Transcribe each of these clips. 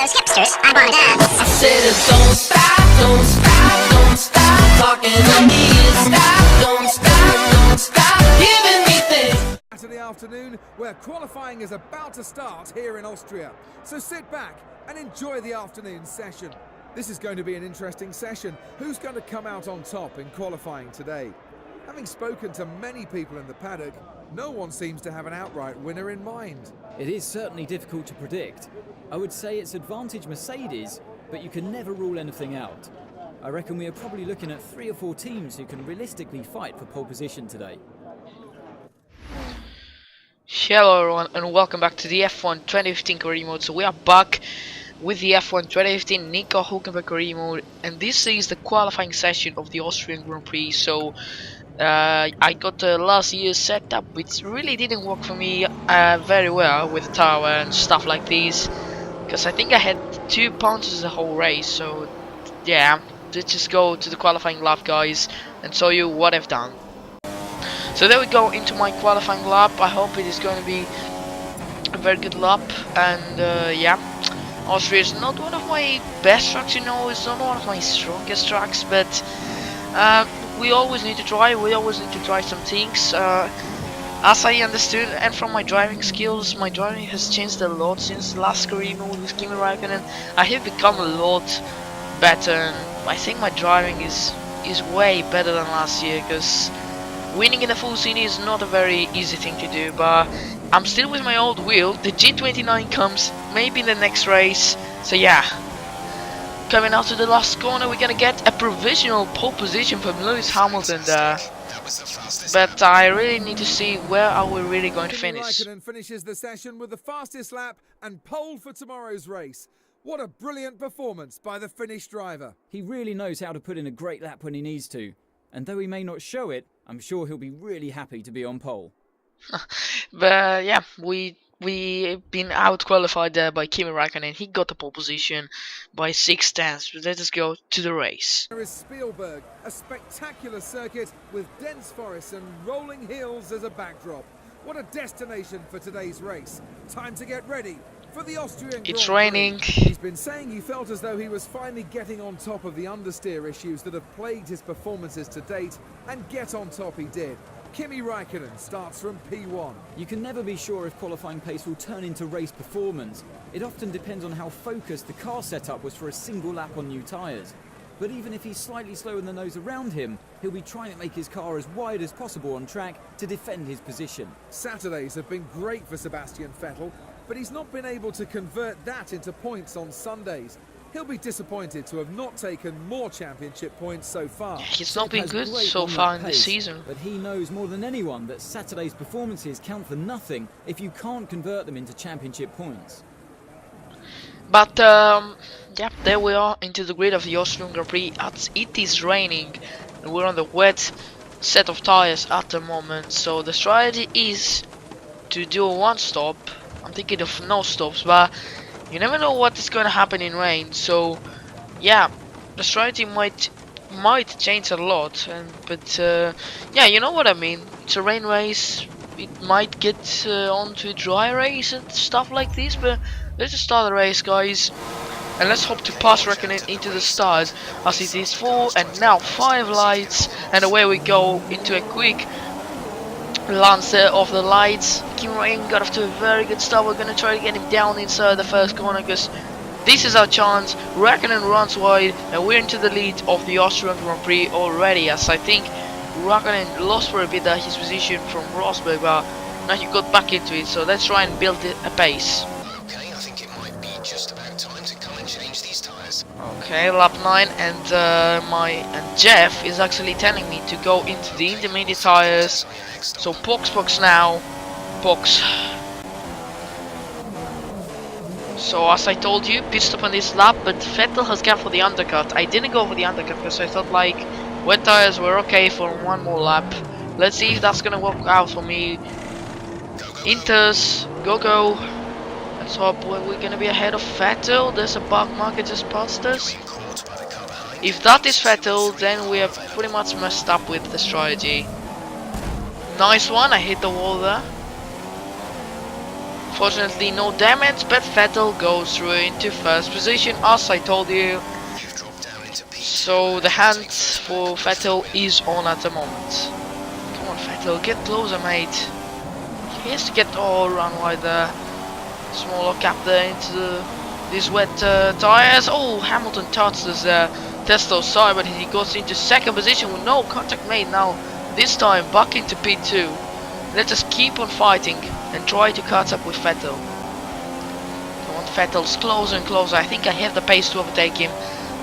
those hipsters, I wanna dance. I said don't stop, don't stop, don't stop talking to me. Don't stop giving me things. Saturday afternoon, where qualifying is about to start here in Austria. So sit back and enjoy the afternoon session. This is going to be an interesting session. Who's going to come out on top in qualifying today? Having spoken to many people in the paddock, no one seems to have an outright winner in mind. It is certainly difficult to predict. I would say it's advantage Mercedes, but you can never rule anything out. I reckon we are probably looking at 3 or 4 teams who can realistically fight for pole position today. Hello everyone and welcome back to the F1 2015 career mode. So we are back with the F1 2015 Nico Hulkenberg career mode, and this is the qualifying session of the Austrian Grand Prix. So I got the last year's setup, which really didn't work for me very well with the tower and stuff like this, because I think I had 2 punches the whole race. So yeah, let's just go to the qualifying lap, guys, and show you what I've done. So there we go into my qualifying lap. I hope it is going to be a very good lap, and yeah, Austria is not one of my best tracks, you know, it's not one of my strongest tracks, but we always need to try, some things. As I understood, and from my driving skills, my driving has changed a lot since the last career mode with Kimi Räikkönen. I have become a lot better, and I think my driving is way better than last year, because winning in a full city is not a very easy thing to do. But I'm still with my old wheel. The G29 comes maybe in the next race, so yeah. Coming out to the last corner, we're gonna get a provisional pole position from Lewis Hamilton there. But I really need to see where are we really going to finish. Räikkönen finishes the session with the fastest lap and pole for tomorrow's race. What a brilliant performance by the Finnish driver. He really knows how to put in a great lap when he needs to, and though he may not show it, I'm sure he'll be really happy to be on pole. But yeah, we've been out qualified there by Kimi Räikkönen. He got the pole position by 6 tenths. But let us go to the race. There is Spielberg, a spectacular circuit with dense forests and rolling hills as a backdrop. What a destination for today's race. Time to get ready for the Austrian It's Grand Prix. raining. He's been saying he felt as though he was finally getting on top of the understeer issues that have plagued his performances to date, and get on top he did. Kimi Räikkönen starts from P1. You can never be sure if qualifying pace will turn into race performance. It often depends on how focused the car setup was for a single lap on new tyres. But even if he's slightly slower than those around him, he'll be trying to make his car as wide as possible on track to defend his position. Saturdays have been great for Sebastian Vettel, but he's not been able to convert that into points on Sundays. He'll be disappointed to have not taken more championship points so far. He's not been good so far in this season. But he knows more than anyone that Saturday's performances count for nothing if you can't convert them into championship points. But yeah, there we are into the grid of the Austrian Grand Prix. It is raining and we're on the wet set of tires at the moment. So the strategy is to do a 1 stop. I'm thinking of no stops, but you never know what is going to happen in rain. So yeah, the strategy might change a lot. But yeah, you know what I mean. It's a rain race. It might get onto a dry race and stuff like this. But let's just start the race, guys, and let's hope to pass Räikkönen into the start, as it is 4 and now 5 lights, and away we go into a quick lance of the lights. Kimi Räikkönen got off to a very good start. We're gonna try to get him down inside the first corner, because this is our chance. Räikkönen runs wide and we're into the lead of the Austrian Grand Prix already, as I think Räikkönen lost for a bit his position from Rosberg, but now he got back into it. So let's try and build a pace. Okay, I think it might be just about time to come and change these tyres. Okay, lap 9, and Jeff is actually telling me to go into the intermediate tires. So Pox now, Pox. So as I told you, pit stop on this lap, but Vettel has gone for the undercut. I didn't go for the undercut because I thought like wet tires were okay for 1 more lap. Let's see if that's gonna work out for me. Inters, go. Let's hope we're gonna be ahead of Vettel. There's a bug marker just past us. If that is Vettel, then we have pretty much messed up with the strategy. Nice one, I hit the wall there. Unfortunately, no damage, but Vettel goes through into first position, as I told you. You've dropped down into P2. So the hand for Vettel is on at the moment. Come on, Vettel, get closer, mate. He has to get all around wide there. Smaller gap there into these wet tires. Oh, Hamilton touches Tesla's side, but he goes into second position with no contact made now. This time back into P2. Let us keep on fighting and try to catch up with Vettel. Come on, Vettel's closer and closer. I think I have the pace to overtake him.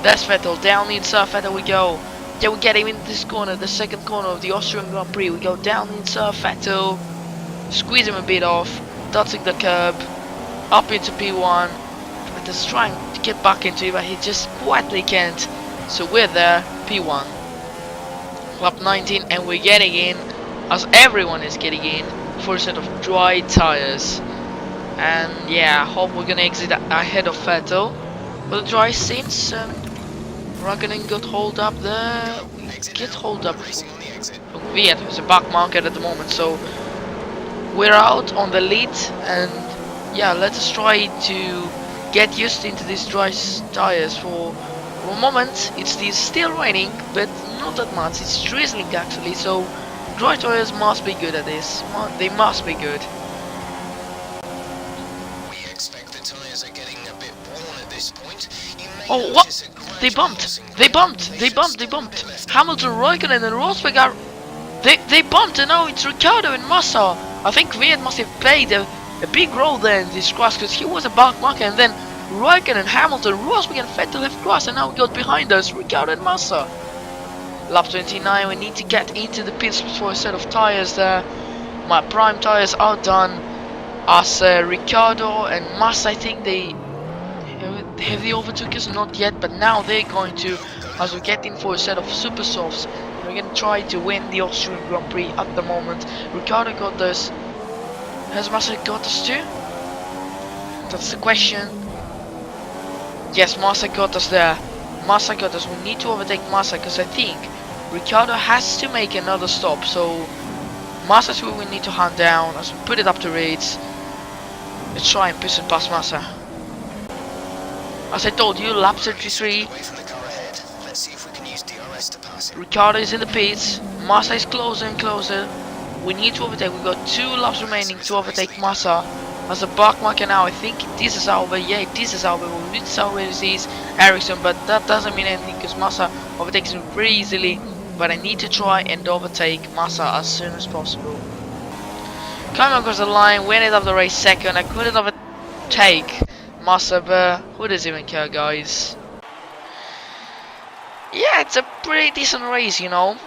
That's Vettel, down the inside, Vettel we go. Yeah, we get him in this corner, the second corner of the Austrian Grand Prix. We go down the inside, Vettel. Squeeze him a bit off, touching the curb. Up into P1. Vettel's trying to get back into it, but he just quietly can't. So we're there, P1. Lap 19, and we're getting in, as everyone is getting in, for a set of dry tires. And yeah, I hope we're gonna exit ahead of Vettel. But the dry since Raikkonen got hold up there. We get hold up. Weird, there's a back market at the moment, so we're out on the lead. And yeah, let us try to get used into these dry tires for a moment. It's still raining, but not that much. It's drizzling actually, so dry tires must be good at this. They must be good. We expect the tyres are getting a bit worn at this point. You may Oh, what? notice a gradual They bumped! losing They of bumped! They patience bumped! They with bumped! the left. Hamilton, Raikkonen and Rosberg are... They bumped, and now it's Ricciardo and Massa. I think Viet must have played a big role there in this crash, because he was a back marker, and then Raikkonen, Hamilton, Rosberg and Vettel have crashed, and now we got behind us, Ricciardo and Massa. Lap 29, we need to get into the pits for a set of tires there. My prime tires are done, as Ricciardo and Massa, I think they have they overtook us? Not yet, but now they're going to, as we get in for a set of super softs. We're going to try to win the Austrian Grand Prix at the moment. Ricciardo got us. Has Massa got us too? That's the question. Yes, Massa got us there. Massa got us. We need to overtake Massa, because I think Ricciardo has to make another stop. So Massa's who we need to hunt down as we put it up to rates. Let's try and push it past Massa. As I told you, lap 33. Away from the car ahead. Let's see if we can use DRS to pass it. Ricciardo is in the pits. Massa is closer and closer. We need to overtake. We've got 2 laps remaining to overtake Massa. As a back marker now, I think this is Albert. Yeah, this is Albert. We did already see Ericsson, but that doesn't mean anything because Massa overtakes him pretty easily. But I need to try and overtake Massa as soon as possible. Coming across the line, we ended up the race second. I couldn't overtake Massa, but who does even care, guys? Yeah, it's a pretty decent race, you know.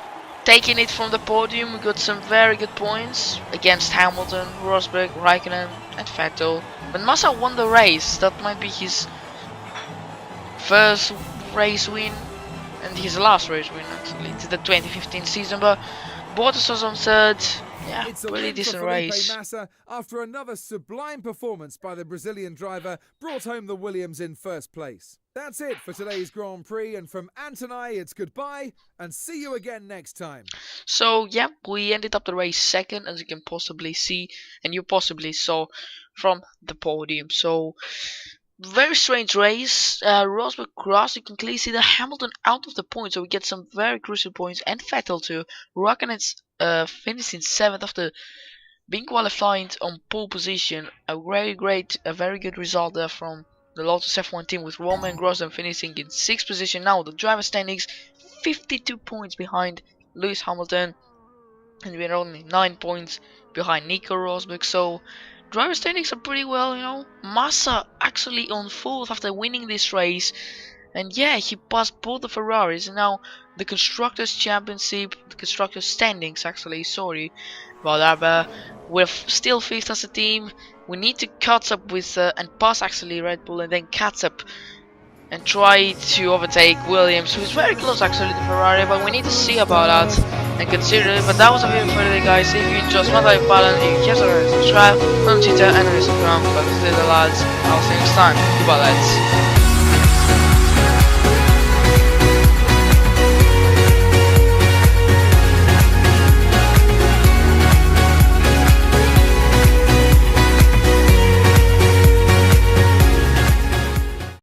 Taking it from the podium, we got some very good points against Hamilton, Rosberg, Raikkonen and Vettel. But Massa won the race. That might be his first race win and his last race win actually. It's the 2015 season, but Bottas was on third. Yeah, It's a pretty win decent for Felipe race. Massa after another sublime performance by the Brazilian driver brought home the Williams in first place. That's it for today's Grand Prix, and from Ant and I, it's goodbye and see you again next time. So yeah, we ended up the race second, as you can possibly see, and you possibly saw from the podium. So very strange race. Rosberg crossed. You can clearly see the Hamilton out of the points, so we get some very crucial points, and Vettel too. Raikkonen's finished in 7th after being qualified on pole position. A very good result there from the Lotus F1 team, with Roman Grosjean finishing in 6th position. Now the driver standings 52 points behind Lewis Hamilton, and we're only 9 points behind Nico Rosberg. So driver standings are pretty well, you know. Massa actually on 4th after winning this race, and yeah, he passed both the Ferraris. And now the Constructors Championship, the Constructors Standings actually, sorry about that, but we're still 5th as a team. We need to catch up with and pass actually Red Bull, and then catch up and try to overtake Williams, who is very close actually to Ferrari, but we need to see about that and consider it. But that was a video for today, guys. If you enjoyed my life balance, you can subscribe on Twitter and on Instagram. But this is the lads. I'll see you next time. Goodbye, lads.